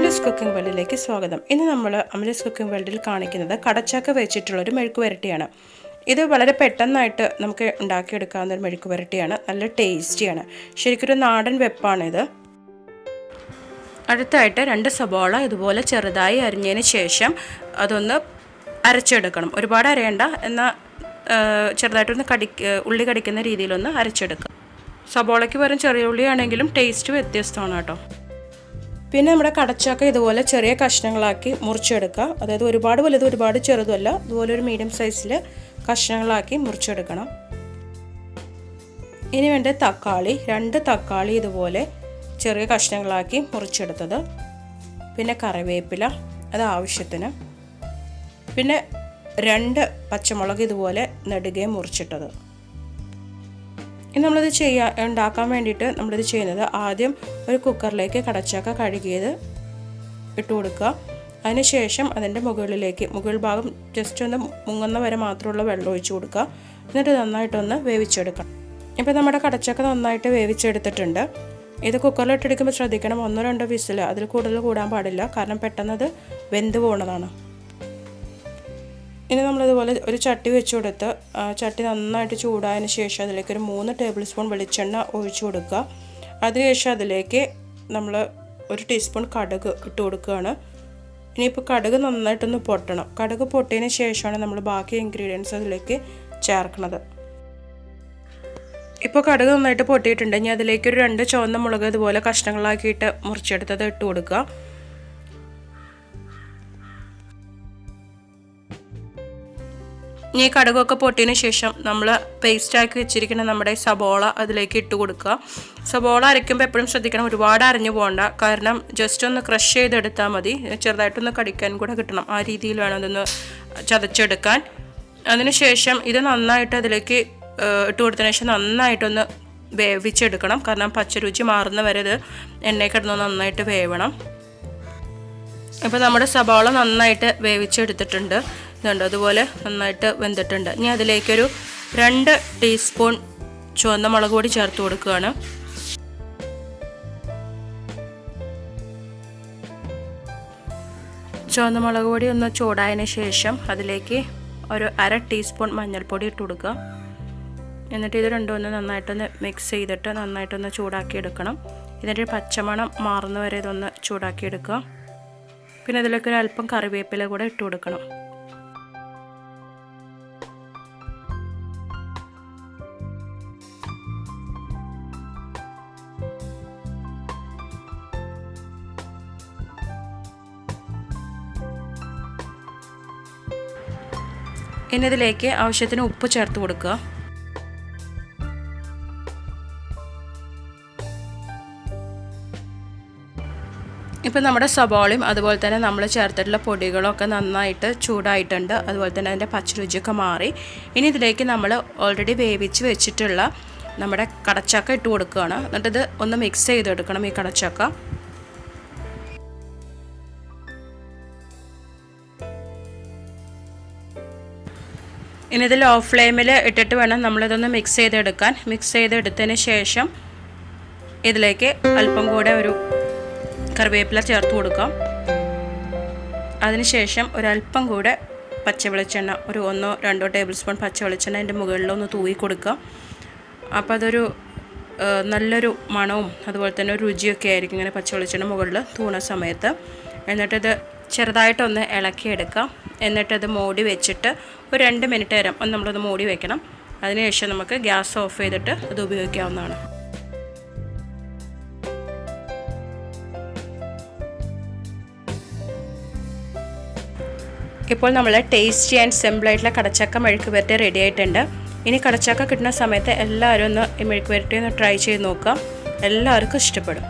അമലസ് cooking വേൾഡിലേക്ക് സ്വാഗതം. ഇന്ന് നമ്മൾ അമലസ് കുക്കിംഗ് വേൾഡിൽ കാണിക്കുന്നത് കടച്ചക്ക വെച്ചിട്ടുള്ളൊരു മെഴുക്ക് പുരട്ടിയാണ്. ഇത് വളരെ പെട്ടെന്നായിട്ട് നമുക്ക് ഉണ്ടാക്കിയെടുക്കാവുന്ന ഒരു മെഴുക്ക് പുരട്ടിയാണ്. നല്ല ടേസ്റ്റിയാണ്. ശരിക്കൊരു നാടൻ വെപ്പാണിത്. അടുത്തായിട്ട് 2 സബോള ഇതുപോലെ ചെറുതായി അരിഞ്ഞതിന് ശേഷം അതൊന്ന് അരച്ചെടുക്കണം. ഒരുപാട് അരയണ്ട, എന്നാൽ ചെറുതായിട്ടൊന്ന് ഉള്ളി കടിക്കുന്ന രീതിയിലൊന്ന് അരച്ചെടുക്കുക. സബോളയ്ക്ക് പകരം ചെറിയ ഉള്ളിയാണെങ്കിലും ടേസ്റ്റ് വ്യത്യസ്തമാണ് കേട്ടോ. പിന്നെ നമ്മുടെ കടച്ചക്ക ഇതുപോലെ ചെറിയ കഷ്ണങ്ങളാക്കി മുറിച്ചെടുക്കുക. അതായത് ഒരുപാട് വലുതും ഒരുപാട് ചെറുതുമല്ല, ഇതുപോലെ ഒരു മീഡിയം സൈസിൽ കഷ്ണങ്ങളാക്കി മുറിച്ചെടുക്കണം. ഇനി വേണ്ട തക്കാളി, 2 തക്കാളി ഇതുപോലെ ചെറിയ കഷ്ണങ്ങളാക്കി മുറിച്ചെടുത്തത്. പിന്നെ കറിവേപ്പില അത് ആവശ്യത്തിന്. പിന്നെ 2 പച്ചമുളക് ഇതുപോലെ നെടുകെ മുറിച്ചിട്ടത്. ഇനി നമ്മളിത് ഉണ്ടാക്കാൻ വേണ്ടിയിട്ട് നമ്മളിത് ചെയ്യുന്നത്, ആദ്യം ഒരു കുക്കറിലേക്ക് കടച്ചക്ക കഴുകിയത് ഇട്ട് കൊടുക്കുക. അതിനുശേഷം അതിൻ്റെ മുകൾ ഭാഗം ജസ്റ്റ് ഒന്ന് മുങ്ങുന്ന വരെ മാത്രമുള്ള വെള്ളം ഒഴിച്ച് കൊടുക്കുക. എന്നിട്ട് നന്നായിട്ടൊന്ന് വേവിച്ചെടുക്കണം. ഇപ്പോൾ നമ്മുടെ കടച്ചക്ക നന്നായിട്ട് വേവിച്ചെടുത്തിട്ടുണ്ട്. ഇത് കുക്കറിലിട്ടെടുക്കുമ്പോൾ ശ്രദ്ധിക്കണം, 1-2 വിസിൽ, അതിൽ കൂടുതൽ കൂടാൻ പാടില്ല, കാരണം പെട്ടെന്നത് വെന്ത് പോകുന്നതാണ്. ഇനി നമ്മളിതുപോലെ ഒരു ചട്ടി വെച്ച് കൊടുത്ത് ചട്ടി നന്നായിട്ട് ചൂടായതിന് ശേഷം അതിലേക്ക് ഒരു 3 ടേബിൾ സ്പൂൺ വെളിച്ചെണ്ണ ഒഴിച്ചു കൊടുക്കുക. അതിനുശേഷം അതിലേക്ക് നമ്മൾ 1 ടീസ്പൂൺ കടുക് ഇട്ട് കൊടുക്കുകയാണ്. ഇനിയിപ്പോൾ കടുക് നന്നായിട്ടൊന്ന് പൊട്ടണം. കടുക് പൊട്ടിയതിന് ശേഷമാണ് നമ്മൾ ബാക്കി ഇൻഗ്രീഡിയൻസ് അതിലേക്ക് ചേർക്കുന്നത്. ഇപ്പോൾ കടുക് നന്നായിട്ട് പൊട്ടിയിട്ടുണ്ട്. ഇനി അതിലേക്ക് ഒരു 2 ചുവന്ന മുളക് ഇതുപോലെ കഷ്ണങ്ങളാക്കിയിട്ട് മുറിച്ചെടുത്തത് ഇട്ട് കൊടുക്കുക. ഇനി കടുകൊക്കെ പൊട്ടിയതിന് ശേഷം നമ്മൾ പേസ്റ്റാക്കി വെച്ചിരിക്കുന്ന നമ്മുടെ സബോള അതിലേക്ക് ഇട്ട് കൊടുക്കുക. സബോള അരയ്ക്കുമ്പോൾ എപ്പോഴും ശ്രദ്ധിക്കണം, ഒരുപാട് അരഞ്ഞു പോകണ്ട, കാരണം ജസ്റ്റ് ഒന്ന് ക്രഷ് ചെയ്തെടുത്താൽ മതി. ചെറുതായിട്ടൊന്ന് കടിക്കാൻ കൂടെ കിട്ടണം, ആ രീതിയിൽ വേണം അതൊന്ന് ചതച്ചെടുക്കാൻ. അതിനുശേഷം ഇത് നന്നായിട്ട് അതിലേക്ക് ഇട്ട് കൊടുത്തതിന് ശേഷം നന്നായിട്ടൊന്ന് വേവിച്ചെടുക്കണം, കാരണം പച്ചരുചി മാറുന്ന വരെ ഇത് എണ്ണയിൽ കിടന്ന് നന്നായിട്ട് വേവണം. ഇപ്പോൾ നമ്മുടെ സബോള നന്നായിട്ട് വേവിച്ചെടുത്തിട്ടുണ്ട്. ഇതുണ്ട്, അതുപോലെ നന്നായിട്ട് വെന്തിട്ടുണ്ട്. ഇനി അതിലേക്കൊരു 2 ടീസ്പൂൺ ചുവന്ന മുളക് പൊടി ചേർത്ത് കൊടുക്കുകയാണ്. ചുവന്ന മുളക് പൊടി ഒന്ന് ചൂടായതിന് ശേഷം അതിലേക്ക് ഒരു 1/2 ടീസ്പൂൺ മഞ്ഞൾപ്പൊടി ഇട്ട് കൊടുക്കുക. എന്നിട്ട് ഇത് രണ്ടും ഒന്ന് നന്നായിട്ടൊന്ന് മിക്സ് ചെയ്തിട്ട് നന്നായിട്ടൊന്ന് ചൂടാക്കി എടുക്കണം. ഇതിൻ്റെ പച്ചമണം മാറുന്ന വരെ ഇതൊന്ന് ചൂടാക്കി എടുക്കുക. പിന്നെ അതിലേക്ക് ഒരു അല്പം കറിവേപ്പില കൂടെ ഇട്ട് കൊടുക്കണം. ഇനി ഇതിലേക്ക് ആവശ്യത്തിന് ഉപ്പ് ചേർത്ത് കൊടുക്കുക. ഇപ്പം നമ്മുടെ സബോളയും അതുപോലെ തന്നെ നമ്മൾ ചേർത്തിട്ടുള്ള പൊടികളൊക്കെ നന്നായിട്ട് ചൂടായിട്ടുണ്ട്. അതുപോലെ തന്നെ അതിൻ്റെ പച്ചരുചിയൊക്കെ മാറി. ഇനി ഇതിലേക്ക് നമ്മൾ ഓൾറെഡി വേവിച്ച് വെച്ചിട്ടുള്ള നമ്മുടെ കടച്ചക്ക ഇട്ട് കൊടുക്കുകയാണ്. എന്നിട്ടിത് ഒന്ന് മിക്സ് ചെയ്തെടുക്കണം ഈ കടച്ചക്ക. ഇനി ഇത് ലോ ഫ്ലെയിമിൽ ഇട്ടിട്ട് വേണം നമ്മളിതൊന്ന് മിക്സ് ചെയ്തെടുക്കാൻ. മിക്സ് ചെയ്തെടുത്തതിന് ശേഷം ഇതിലേക്ക് അല്പം കൂടെ ഒരു കറിവേപ്പില ചേർത്ത് കൊടുക്കാം. അതിനുശേഷം ഒരല്പം കൂടെ പച്ചവെളിച്ചെണ്ണ, ഒരു 1-2 ടേബിൾ സ്പൂൺ പച്ചവെളിച്ചെണ്ണ അതിൻ്റെ മുകളിലൊന്ന് തൂവി കൊടുക്കാം. അപ്പോൾ അതൊരു നല്ലൊരു മണവും അതുപോലെ തന്നെ ഒരു രുചിയൊക്കെ ആയിരിക്കും ഇങ്ങനെ പച്ചവെളിച്ചെണ്ണ മുകളിൽ തൂണ സമയത്ത്. എന്നിട്ടിത് ചെറുതായിട്ടൊന്ന് ഇളക്കിയെടുക്കാം. എന്നിട്ടത് മൂടി വെച്ചിട്ട് ഒരു 2 മിനിറ്റ് നേരം നമ്മളത് മൂടി വെക്കണം. അതിനുശേഷം നമുക്ക് ഗ്യാസ് ഓഫ് ചെയ്തിട്ട് അത് ഉപയോഗിക്കാവുന്നതാണ്. ഇപ്പോൾ നമ്മൾ ടേസ്റ്റി ആൻഡ് സിമ്പിളായിട്ടുള്ള കടച്ചക്ക മെഴുക്ക് പുരട്ടി റെഡി ആയിട്ടുണ്ട്. ഇനി കടച്ചക്ക കിട്ടുന്ന സമയത്ത് എല്ലാവരും ഒന്ന് ഈ മെഴുക്ക് പുരട്ടി ഒന്ന് ട്രൈ ചെയ്ത് നോക്കാം. എല്ലാവർക്കും ഇഷ്ടപ്പെടും.